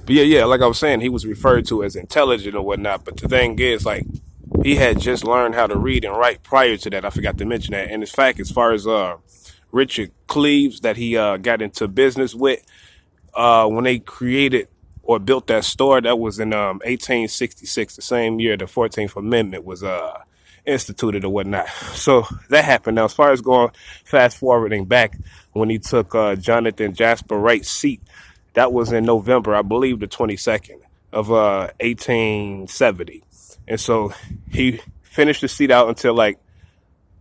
But yeah, like I was saying, he was referred to as intelligent or whatnot. But the thing is, like, he had just learned how to read and write prior to that. I forgot to mention that. And in fact, as far as Richard Cleves that he got into business with, when they created or built that store, that was in 1866, the same year the 14th Amendment was instituted or whatnot. So that happened. Now, as far as going fast forwarding back when he took Jonathan Jasper Wright's seat, that was in November, I believe, the 22nd of 1870. And so he finished the seat out until like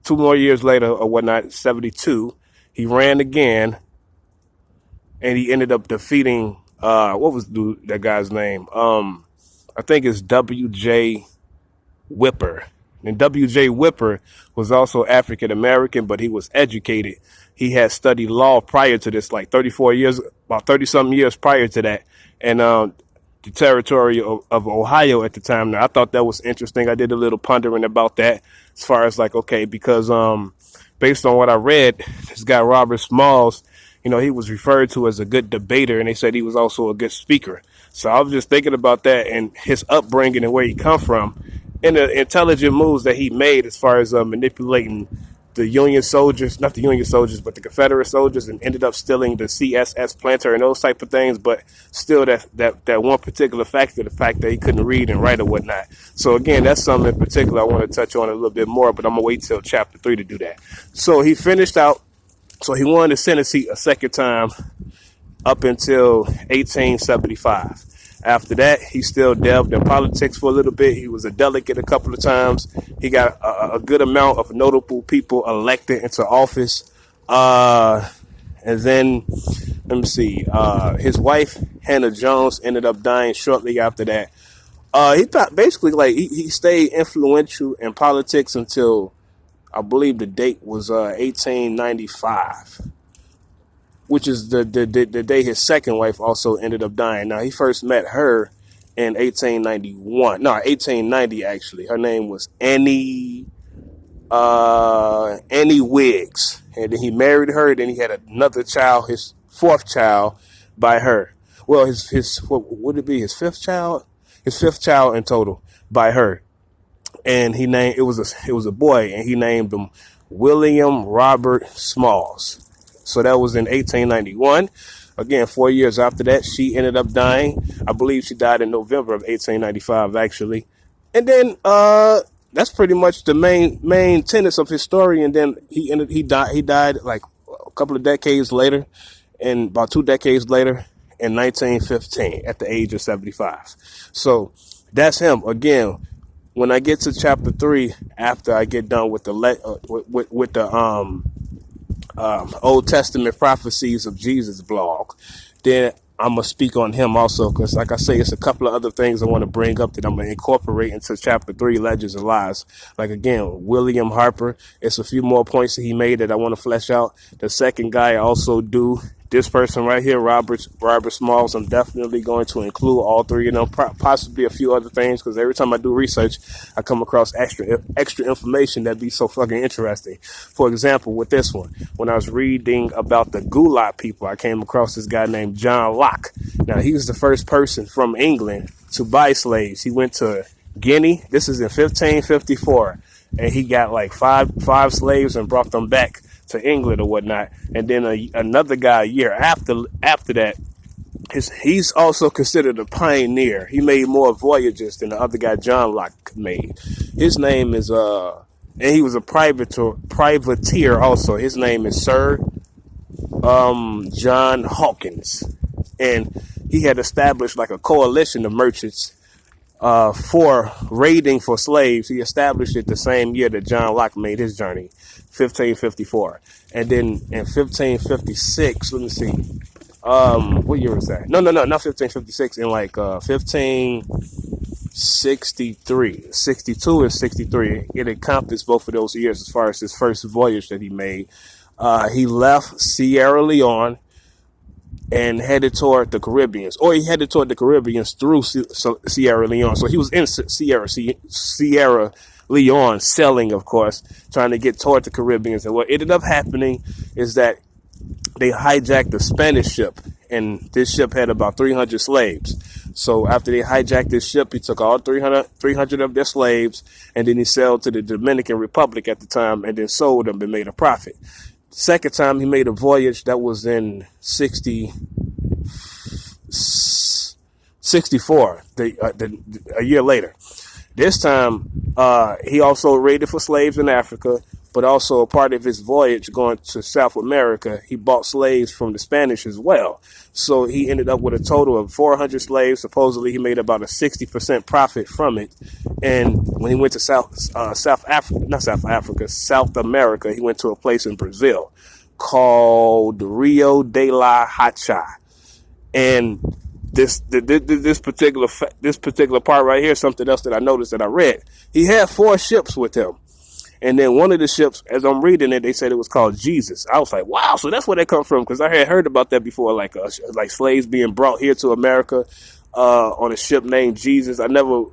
2 more years later or whatnot, 72. He ran again, and he ended up defeating what was that guy's name? I think it's W.J. Whipper. And W.J. Whipper was also African American, but he was educated. He had studied law prior to this, like 34 years, about 30 something years prior to that. And the territory of Ohio at the time. Now, I thought that was interesting. I did a little pondering about that as far as like, okay, because based on what I read, this guy, Robert Smalls, you know, he was referred to as a good debater, and they said he was also a good speaker. So I was just thinking about that and his upbringing and where he come from and the intelligent moves that he made as far as manipulating the Union soldiers, not the Union soldiers, but the Confederate soldiers, and ended up stealing the CSS planter and those type of things. But still that one particular factor, the fact that he couldn't read and write or whatnot. So again, that's something in particular I want to touch on a little bit more, but I'm going to wait till chapter 3 to do that. So he finished out. So he won the Senate seat a second time up until 1875. After that, he still delved in politics for a little bit. He was a delegate a couple of times. He got a good amount of notable people elected into office. And then, let me see, his wife, Hannah Jones, ended up dying shortly after that. He thought basically like he stayed influential in politics until I believe the date was 1895, which is the day his second wife also ended up dying. Now, he first met her in 1891. No, 1890, actually. Her name was Annie Wiggs. And then he married her. Then he had another child, his fourth child, by her. Well, his what would it be? His fifth child? His fifth child in total by her. And he named it was a boy, and he named him William Robert Smalls. So that was in 1891. Again, 4 years after that, she ended up dying. I believe she died in November of 1895, actually. And then that's pretty much the main tenets of his story. And then he died like a couple of decades later, and about 2 decades later in 1915 at the age of 75. So that's him. Again, when I get to chapter 3, after I get done with the Old Testament prophecies of Jesus blog, then I'm going to speak on him also, because like I say, it's a couple of other things I want to bring up that I'm going to incorporate into chapter 3, Legends and Lies. Like, again, William Harper, it's a few more points that he made that I want to flesh out. The second guy I also do. This person right here, Robert Smalls, I'm definitely going to include all three of them, possibly a few other things, because every time I do research, I come across extra information that be so fucking interesting. For example, with this one, when I was reading about the Gulag people, I came across this guy named John Locke. Now, he was the first person from England to buy slaves. He went to Guinea. This is in 1554, and he got like five slaves and brought them back to England or whatnot. And then another guy a year after that, he's also considered a pioneer. He made more voyages than the other guy John Locke made. His name is and he was a privateer also. His name is Sir John Hawkins, and he had established like a coalition of merchants for raiding for slaves. He established it the same year that John Locke made his journey, 1554. And then in 1556, let me see, what year was that? No, not 1556. In like 1563, 62 and 63. It encompassed both of those years as far as his first voyage that he made. He left Sierra Leone and headed toward the Caribbean, or he headed toward the Caribbean through Sierra Leone. So he was in Sierra Leone selling, of course, trying to get toward the Caribbean. And what ended up happening is that they hijacked a Spanish ship, and this ship had about 300 slaves. So after they hijacked this ship, he took all 300 of their slaves, and then he sailed to the Dominican Republic at the time, and then sold them and made a profit. Second time he made a voyage, that was in 64, a year later. This time, he also raided for slaves in Africa, but also a part of his voyage going to South America, he bought slaves from the Spanish as well. So he ended up with a total of 400 slaves. Supposedly, he made about a 60% profit from it. And when he went to South America, he went to a place in Brazil called Rio de la Hacha. And this particular part right here, something else that I noticed that I read. He had 4 ships with him. And then one of the ships, as I'm reading it, they said it was called Jesus. I was like, wow, so that's where they come from, because I had heard about that before, like slaves being brought here to America on a ship named Jesus. I never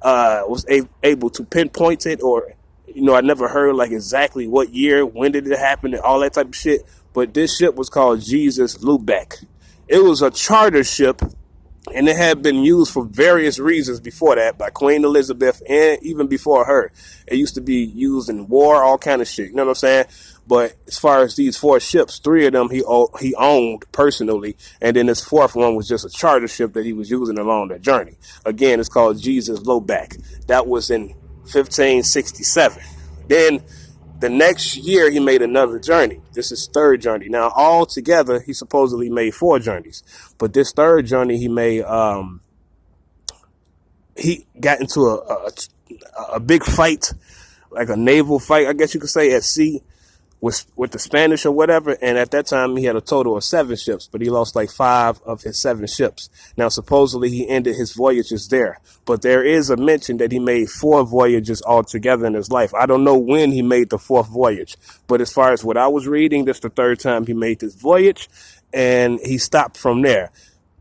was able to pinpoint it, or I never heard like exactly what year, when did it happen, and all that type of shit. But this ship was called Jesus Lubeck. It was a charter ship, and it had been used for various reasons before that by Queen Elizabeth, and even before her. It used to be used in war, all kind of shit. You know what I'm saying? But as far as these 4 ships, 3 of them he owned personally, and then this 4th one was just a charter ship that he was using along the journey. Again, it's called Jesus Lubeck. That was in 1567. Then the next year, he made another journey. This is 3rd journey. Now, all together, he supposedly made 4 journeys. But this 3rd journey, he made, he got into a big fight, like a naval fight, I guess you could say, at sea with the Spanish or whatever. And at that time, he had a total of 7 ships, but he lost like 5 of his 7 ships. Now, supposedly, he ended his voyages there. But there is a mention that he made 4 voyages altogether in his life. I don't know when he made the 4th voyage. But as far as what I was reading, this is the 3rd time he made this voyage. And he stopped from there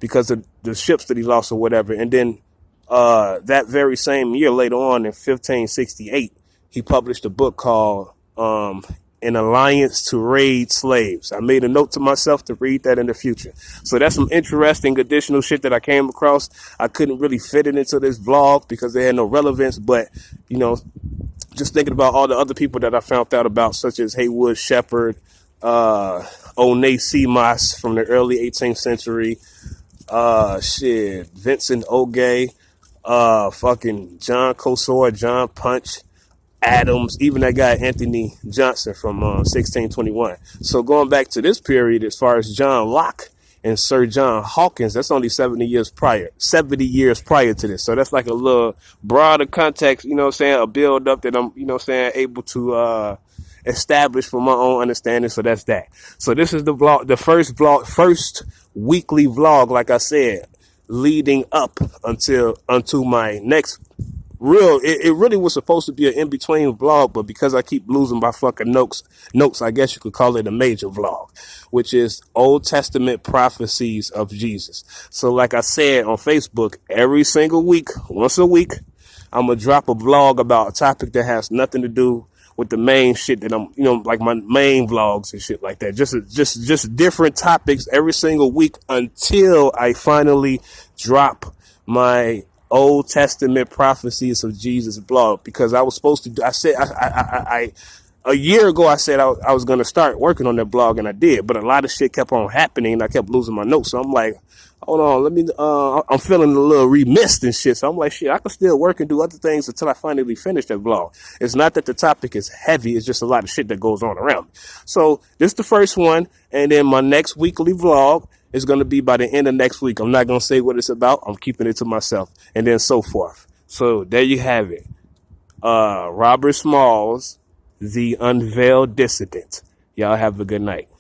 because of the ships that he lost or whatever. And then that very same year, later on in 1568, he published a book called An Alliance to Raid Slaves. I made a note to myself to read that in the future. So that's some interesting additional shit that I came across. I couldn't really fit it into this vlog because they had no relevance, but just thinking about all the other people that I found out about, such as Haywood Shepherd, Onesimus from the early 18th century, Vincent Ogay, fucking John Kosor, John Punch, Adams, even that guy Anthony Johnson from 1621. So going back to this period, as far as John Locke and Sir John Hawkins, that's only 70 years prior to this. So that's like a little broader context, a build up that I'm, able to establish for my own understanding. So that's that. So this is the vlog, the first weekly vlog, like I said, leading up unto my next it really was supposed to be an in-between vlog, but because I keep losing my fucking notes, I guess you could call it a major vlog, which is Old Testament prophecies of Jesus. So like I said on Facebook, every single week, once a week, I'm going to drop a vlog about a topic that has nothing to do with the main shit that I'm, like my main vlogs and shit like that. Just different topics every single week until I finally drop my Old Testament prophecies of Jesus blog, because I was supposed to a year ago I said I was going to start working on that blog, and I did, but a lot of shit kept on happening and I kept losing my notes. So I'm like, hold on, I'm feeling a little remissed and shit. So I'm like, shit, I can still work and do other things until I finally finish that blog. It's not that the topic is heavy. It's just a lot of shit that goes on around me. So this is the first one. And then my next weekly vlog is going to be by the end of next week. I'm not going to say what it's about. I'm keeping it to myself, and then so forth. So there you have it. Robert Smalls, the Unveiled Dissident. Y'all have a good night.